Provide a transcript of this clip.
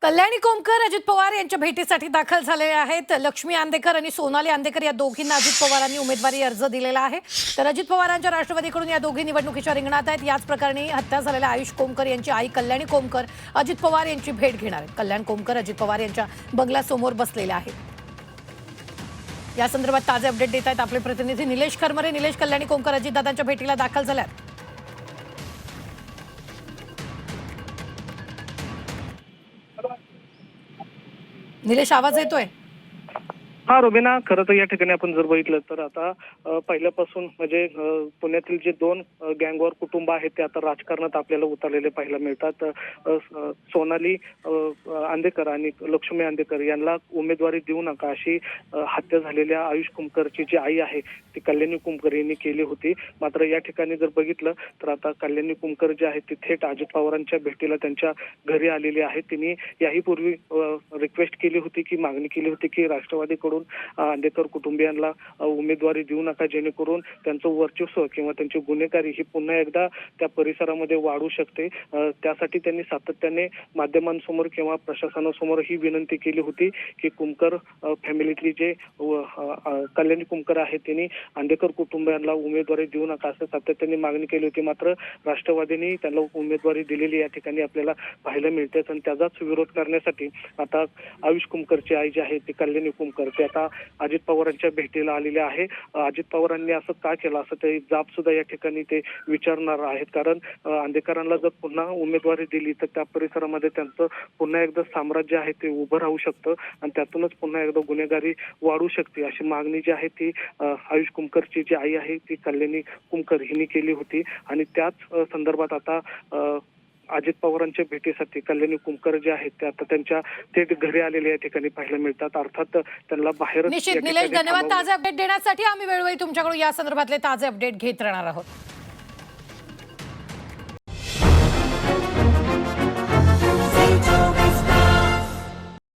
कल्याणी कोमकर अजित पवार यांच्या भेटीसाठी दाखल झालेले आहेत। लक्ष्मी आंदेकर आणि सोनाली आंदेकर या दोघींना अजित पवारांनी उमेदवारी अर्ज दिलेला आहे। तर अजित पवारांच्या राष्ट्रवादीकडून या दोघी निवडणुकीच्या रिंगणात आहेत। याच प्रकरणी हत्या झालेल्या आयुष कोमकर यांची आई कल्याणी कोमकर अजित पवार यांची भेट घेणार आहेत। कल्याण कोमकर अजित पवार यांच्या बंगल्यासमोर बसलेले आहेत। या संदर्भात ताजे अपडेट देत आहेत आपले प्रतिनिधी निलेश खरमरे। निलेश, कल्याणी कोमकर अजितदादांच्या भेटीला दाखल झाल्यात। निलेश, आवाज येतोय? हा रुबीना, खरं तर या ठिकाणी आपण जर बघितलं तर आता पहिल्यापासून म्हणजे पुण्यातील जे दोन गँगवॉर कुटुंब आहेत ते आता राजकारणात आपल्याला उतरलेले पाहायला मिळतात। सोनाली आंदेकर आणि लक्ष्मी आंदेकर यांना उमेदवारी देऊ नका अशी हत्या झालेल्या आयुष कोमकरची जी आई आहे ती कल्याणी कोमकर यांनी केली होती। मात्र या ठिकाणी जर बघितलं तर आता कल्याणी कोमकर जे आहे ती थेट अजित पवारांच्या भेटीला त्यांच्या घरी आलेली आहे। तिने याही पूर्वी रिक्वेस्ट केली होती की मागणी केली होती की राष्ट्रवादीकडून आंदेकर कुटुंबियांना उमेदवारी देऊ नका, जेणेकरून त्यांचं वर्चस्व किंवा त्यांची गुन्हेगारी ही पुन्हा एकदा त्या परिसरामध्ये वाढू शकते। त्यासाठी त्यांनी सातत्याने माध्यमांसमोर किंवा प्रशासनासमोर ही विनंती केली होती की कोमकर फॅमिलीतली जे कल्याणी कोमकर आहे त्यांनी आंदेकर कुटुंबियांना उमेदवारी देऊ नका असं सातत्याने मागणी केली होती। मात्र राष्ट्रवादीने त्यांना उमेदवारी दिलेली या ठिकाणी आपल्याला पाहायला मिळते आणि त्याचाच विरोध करण्यासाठी आता आयुष कोमकरची आई जी आहे ती कल्याणी कोमकर ते आता अजित पवारांच्या भेटीला आलेले आहे। अजित पवारांनी असं का केलं असं ते जाब सुद्धा या ठिकाणी ते विचारणार आहेत, कारण आंदेकरांना जर पुन्हा उमेदवारी दिली तर त्या परिसरामध्ये त्यांचं पुन्हा एकदा साम्राज्य आहे ते उभं राहू शकतं आणि त्यातूनच पुन्हा एकदा गुन्हेगारी वाढू शकते अशी मागणी जी आहे ती आयुष कोमकरची जी आई आहे ती कल्याणी कोमकर हिने केली होती। आणि त्याच संदर्भात आता अजित पवारांच्या भेटीसाठी कल्याणी कोमकर जे आहेत ते आता त्यांच्या थेट घरी आलेले या ठिकाणी पाहायला मिळतात। अर्थात त्यांना बाहेर निश्चित निलेश, धन्यवाद ताजे अपडेट देण्यासाठी। आम्ही वेळोवेळी तुमच्याकडून या संदर्भातले ताजे अपडेट घेत राहणार आहोत।